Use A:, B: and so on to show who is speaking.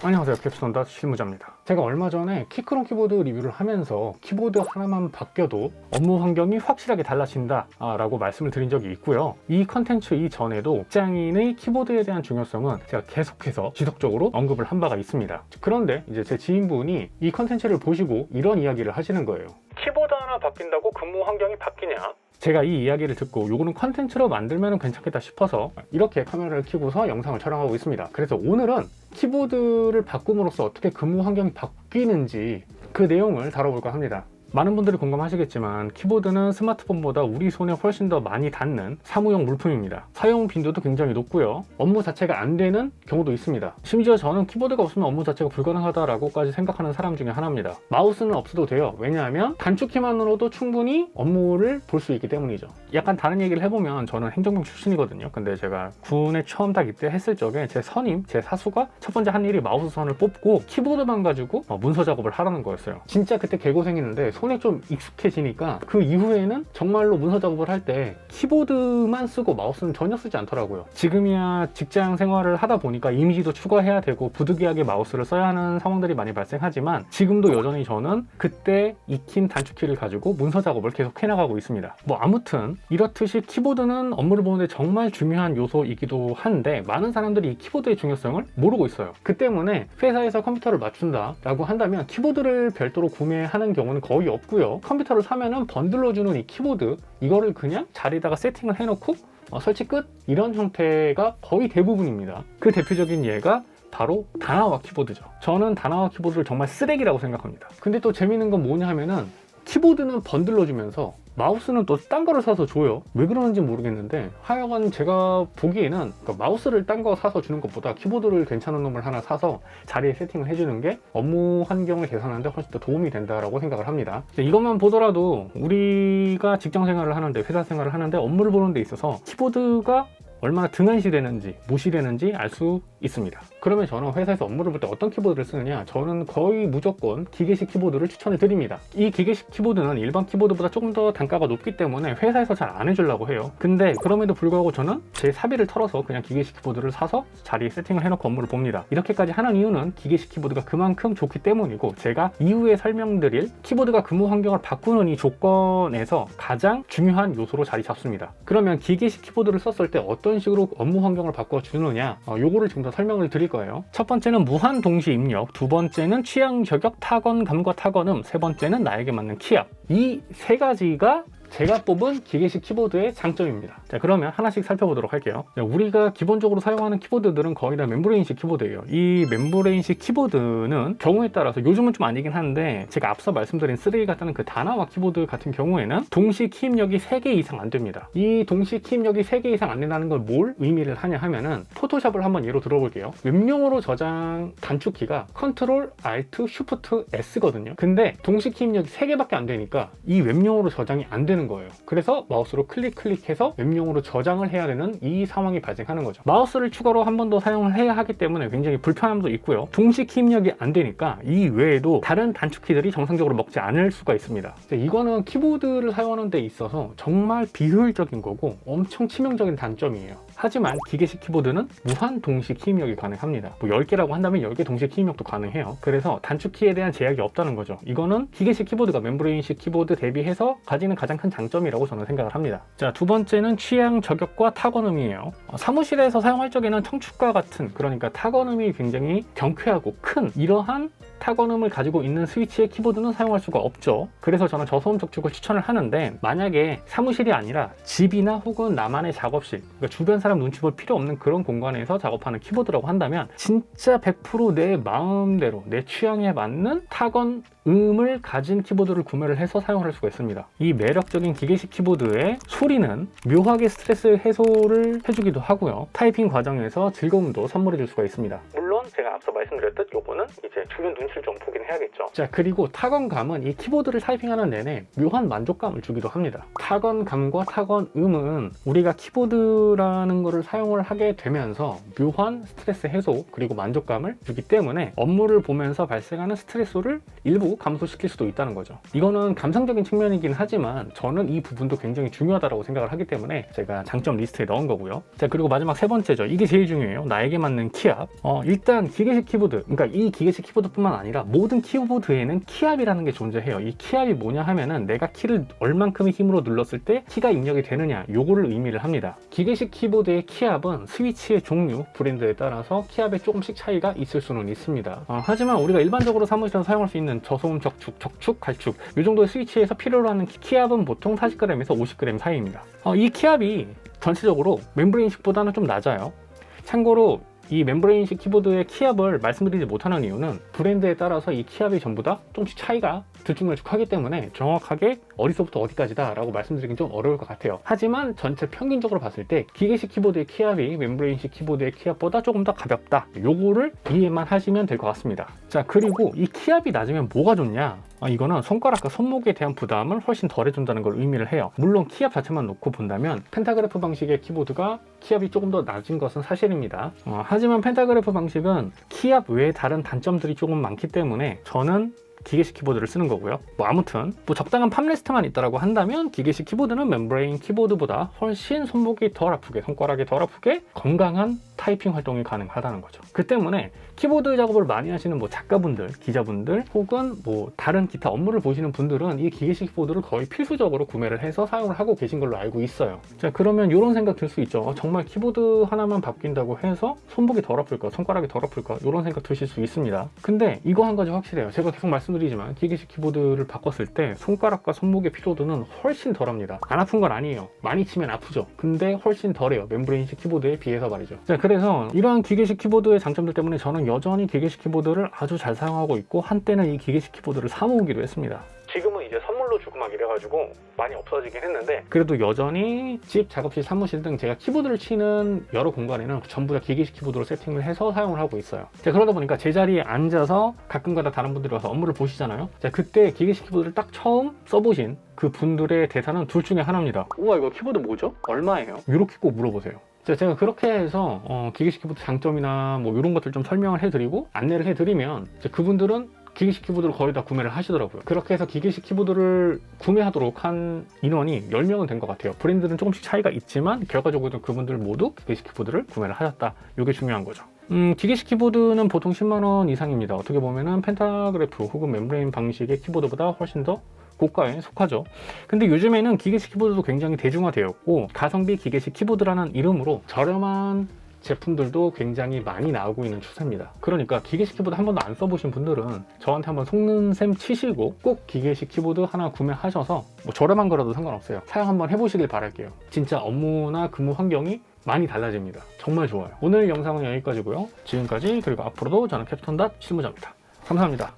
A: 안녕하세요, 캡스톤다 실무자입니다. 제가 얼마 전에 키크론 키보드 리뷰를 하면서 키보드 하나만 바뀌어도 업무 환경이 확실하게 달라진다 라고 말씀을 드린 적이 있고요. 이 컨텐츠 이전에도 직장인의 키보드에 대한 중요성은 제가 계속해서 지속적으로 언급을 한 바가 있습니다. 그런데 이제 제 지인분이 이 컨텐츠를 보시고 이런 이야기를 하시는 거예요. 키보드 하나 바뀐다고 근무 환경이 바뀌냐? 제가 이 이야기를 듣고 요거는 컨텐츠로 만들면 괜찮겠다 싶어서 이렇게 카메라를 켜고서 영상을 촬영하고 있습니다. 그래서 오늘은 키보드를 바꿈으로써 어떻게 근무 환경이 바뀌는지 그 내용을 다뤄볼까 합니다. 많은 분들이 공감하시겠지만 키보드는 스마트폰보다 우리 손에 훨씬 더 많이 닿는 사무용 물품입니다. 사용 빈도도 굉장히 높고요. 업무 자체가 안 되는 경우도 있습니다. 심지어 저는 키보드가 없으면 업무 자체가 불가능하다라고까지 생각하는 사람 중에 하나입니다. 마우스는 없어도 돼요. 왜냐하면 단축키만으로도 충분히 업무를 볼 수 있기 때문이죠. 약간 다른 얘기를 해보면 저는 행정병 출신이거든요. 근데 제가 군에 처음 딱 입대했을 적에 제 선임, 제 사수가 첫 번째 한 일이 마우스 선을 뽑고 키보드만 가지고 문서 작업을 하라는 거였어요. 진짜 그때 개고생했는데 손에 좀 익숙해지니까 그 이후에는 정말로 문서 작업을 할 때 키보드만 쓰고 마우스는 전혀 쓰지 않더라고요. 지금이야 직장 생활을 하다 보니까 이미지도 추가해야 되고 부득이하게 마우스를 써야 하는 상황들이 많이 발생하지만 지금도 여전히 저는 그때 익힌 단축키를 가지고 문서 작업을 계속 해나가고 있습니다. 아무튼 이렇듯이 키보드는 업무를 보는데 정말 중요한 요소이기도 한데 많은 사람들이 이 키보드의 중요성을 모르고 있어요. 그 때문에 회사에서 컴퓨터를 맞춘다 라고 한다면 키보드를 별도로 구매하는 경우는 거의 없고요. 컴퓨터를 사면은 번들로 주는 이 키보드 이거를 그냥 자리에다가 세팅을 해놓고 설치 끝 이런 형태가 거의 대부분입니다. 그 대표적인 예가 바로 다나와 키보드죠. 저는 다나와 키보드를 정말 쓰레기라고 생각합니다. 근데 또 재밌는 건 뭐냐 하면은 키보드는 번들로 주면서 마우스는 또 딴 거를 사서 줘요. 왜 그러는지 모르겠는데 하여간 제가 보기에는 마우스를 딴 거 사서 주는 것보다 키보드를 괜찮은 놈을 하나 사서 자리에 세팅을 해주는 게 업무 환경을 개선하는 데 훨씬 더 도움이 된다고 생각을 합니다. 이것만 보더라도 우리가 직장 생활을 하는데 회사 생활을 하는데 업무를 보는 데 있어서 키보드가 얼마나 등한시되는지 무시되는지 알 수 있습니다. 그러면 저는 회사에서 업무를 볼 때 어떤 키보드를 쓰느냐, 저는 거의 무조건 기계식 키보드를 추천을 드립니다. 이 기계식 키보드는 일반 키보드보다 조금 더 단가가 높기 때문에 회사에서 잘 안 해주려고 해요. 근데 그럼에도 불구하고 저는 제 사비를 털어서 그냥 기계식 키보드를 사서 자리에 세팅을 해놓고 업무를 봅니다. 이렇게까지 하는 이유는 기계식 키보드가 그만큼 좋기 때문이고, 제가 이후에 설명드릴 키보드가 근무 환경을 바꾸는 이 조건에서 가장 중요한 요소로 자리 잡습니다. 그러면 기계식 키보드를 썼을 때 어떤 식으로 업무 환경을 바꿔주느냐, 요거를 지금 더 설명을 드릴 거예요. 첫 번째는 무한 동시 입력, 두 번째는 취향 저격, 타건감과 타건음, 세 번째는 나에게 맞는 키압. 이 세 가지가 제가 뽑은 기계식 키보드의 장점입니다. 자, 그러면 하나씩 살펴보도록 할게요. 자, 우리가 기본적으로 사용하는 키보드들은 거의 다 멤브레인식 키보드예요. 이 멤브레인식 키보드는 경우에 따라서 요즘은 좀 아니긴 한데 제가 앞서 말씀드린 쓰레기 같다는 그 다나와 키보드 같은 경우에는 동시 키입력이 3개 이상 안 됩니다. 이 동시 키입력이 3개 이상 안 된다는 걸 뭘 의미를 하냐 하면은 포토샵을 한번 예로 들어볼게요. 웹용으로 저장 단축키가 컨트롤, 알트, 쉬프트, S거든요. 근데 동시 키입력이 3개밖에 안 되니까 이 웹용으로 저장이 안 되는 거예요. 그래서 마우스로 클릭해서 웹용으로 저장을 해야 되는 이 상황이 발생하는 거죠. 마우스를 추가로 한 번 더 사용을 해야 하기 때문에 굉장히 불편함도 있고요. 동시 키 입력이 안 되니까 이 외에도 다른 단축키들이 정상적으로 먹지 않을 수가 있습니다. 이거는 키보드를 사용하는 데 있어서 정말 비효율적인 거고 엄청 치명적인 단점이에요. 하지만 기계식 키보드는 무한 동시 키 입력이 가능합니다. 10개라고 한다면 10개 동시 키 입력도 가능해요. 그래서 단축키에 대한 제약이 없다는 거죠. 이거는 기계식 키보드가 멤브레인식 키보드 대비해서 가지는 가장 큰 장점이라고 저는 생각을 합니다. 자, 두 번째는 취향 저격과 타건음이에요. 사무실에서 사용할 적에는 청축과 같은, 그러니까 타건음이 굉장히 경쾌하고 큰 이러한 타건음을 가지고 있는 스위치의 키보드는 사용할 수가 없죠. 그래서 저는 저소음 적축을 추천을 하는데, 만약에 사무실이 아니라 집이나 혹은 나만의 작업실, 그러니까 주변 사람 눈치 볼 필요 없는 그런 공간에서 작업하는 키보드라고 한다면 진짜 100% 내 마음대로 내 취향에 맞는 타건 음을 가진 키보드를 구매를 해서 사용할 수가 있습니다. 이 매력적인 기계식 키보드의 소리는 묘하게 스트레스 해소를 해주기도 하고요. 타이핑 과정에서 즐거움도 선물해 줄 수가 있습니다. 물론 제가 앞서 말씀드렸듯 요거는 이제 주변 눈치를 좀 보긴 해야겠죠. 자, 그리고 타건감은 이 키보드를 타이핑하는 내내 묘한 만족감을 주기도 합니다. 타건감과 타건음은 우리가 키보드라는 거를 사용을 하게 되면서 묘한 스트레스 해소 그리고 만족감을 주기 때문에 업무를 보면서 발생하는 스트레스를 일부 감소시킬 수도 있다는 거죠. 이거는 감성적인 측면이긴 하지만 저는 이 부분도 굉장히 중요하다고 생각을 하기 때문에 제가 장점 리스트에 넣은 거고요. 자, 그리고 마지막 세 번째죠. 이게 제일 중요해요. 나에게 맞는 키압. 일단 기계식 키보드, 그러니까 이 기계식 키보드뿐만 아니라 모든 키보드에는 키압이라는 게 존재해요. 이 키압이 뭐냐 하면은 내가 키를 얼만큼의 힘으로 눌렀을 때 키가 입력이 되느냐, 요거를 의미를 합니다. 기계식 키보드의 키압은 스위치의 종류, 브랜드에 따라서 키압에 조금씩 차이가 있을 수는 있습니다. 하지만 우리가 일반적으로 사무실에서 사용할 수 있는 저소음 적축, 적축, 갈축 이 정도의 스위치에서 필요로 하는 키압은 보통 40g에서 50g 사이입니다. 이 키압이 전체적으로 멤브레인식보다는 좀 낮아요. 참고로 이 멤브레인식 키보드의 키압을 말씀드리지 못하는 이유는 브랜드에 따라서 이 키압이 전부 다 조금씩 차이가 들쭉날쭉하기 때문에 정확하게 어디서부터 어디까지다 라고 말씀드리긴 좀 어려울 것 같아요. 하지만 전체 평균적으로 봤을 때 기계식 키보드의 키압이 멤브레인식 키보드의 키압보다 조금 더 가볍다, 요거를 이해만 하시면 될 것 같습니다. 자, 그리고 이 키압이 낮으면 뭐가 좋냐, 이거는 손가락과 손목에 대한 부담을 훨씬 덜 해준다는 걸 의미를 해요. 물론 키압 자체만 놓고 본다면 펜타그래프 방식의 키보드가 키압이 조금 더 낮은 것은 사실입니다. 하지만 펜타그래프 방식은 키압 외에 다른 단점들이 조금 많기 때문에 저는 기계식 키보드를 쓰는 거고요. 아무튼 적당한 팜레스트만 있다라고 한다면 기계식 키보드는 멤브레인 키보드보다 훨씬 손목이 덜 아프게, 손가락이 덜 아프게 건강한 타이핑 활동이 가능하다는 거죠. 그 때문에 키보드 작업을 많이 하시는 작가분들, 기자분들 혹은 다른 기타 업무를 보시는 분들은 이 기계식 키보드를 거의 필수적으로 구매를 해서 사용을 하고 계신 걸로 알고 있어요. 자, 그러면 이런 생각 들 수 있죠. 정말 키보드 하나만 바뀐다고 해서 손목이 덜 아플까, 손가락이 덜 아플까, 이런 생각 드실 수 있습니다. 근데 이거 한 가지 확실해요. 제가 계속 말씀드리지만 기계식 키보드를 바꿨을 때 손가락과 손목의 피로도는 훨씬 덜합니다. 안 아픈 건 아니에요. 많이 치면 아프죠. 근데 훨씬 덜해요. 멤브레인식 키보드에 비해서 말이죠. 자, 그래서 이러한 기계식 키보드의 장점들 때문에 저는 여전히 기계식 키보드를 아주 잘 사용하고 있고, 한때는 이 기계식 키보드를 사 모으기도 했습니다. 지금은 이제 선물로 주고 막 이래가지고 많이 없어지긴 했는데, 그래도 여전히 집, 작업실, 사무실 등 제가 키보드를 치는 여러 공간에는 전부 다 기계식 키보드로 세팅을 해서 사용을 하고 있어요. 자, 그러다 보니까 제 자리에 앉아서 가끔가다 다른 분들이 와서 업무를 보시잖아요. 자, 그때 기계식 키보드를 딱 처음 써보신 그 분들의 대사는 둘 중에 하나입니다. 우와, 이거 키보드 뭐죠? 얼마예요? 이렇게 꼭 물어보세요. 제가 그렇게 해서 기계식 키보드 장점이나 이런 것들 좀 설명을 해드리고 안내를 해드리면 그분들은 기계식 기보드를 거의 다 구매를 하시더라고요. 그렇게 해서 기계식 키보드를 구매하도록 한 인원이 10명은 된 것 같아요. 브랜드는 조금씩 차이가 있지만 결과적으로 그분들 모두 기계식 키보드를 구매를 하셨다. 이게 중요한 거죠. 기계식 키보드는 보통 10만원 이상입니다. 어떻게 보면은 펜타그래프 혹은 멤브레인 방식의 키보드보다 훨씬 더 고가에 속하죠. 근데 요즘에는 기계식 키보드도 굉장히 대중화되었고, 가성비 기계식 키보드라는 이름으로 저렴한 제품들도 굉장히 많이 나오고 있는 추세입니다. 그러니까 기계식 키보드 한 번도 안 써보신 분들은 저한테 한번 속는 셈 치시고 꼭 기계식 키보드 하나 구매하셔서 저렴한 거라도 상관없어요. 사용 한번 해보시길 바랄게요. 진짜 업무나 근무 환경이 많이 달라집니다. 정말 좋아요. 오늘 영상은 여기까지고요. 지금까지, 그리고 앞으로도 저는 캡스톤 실무자입니다. 감사합니다.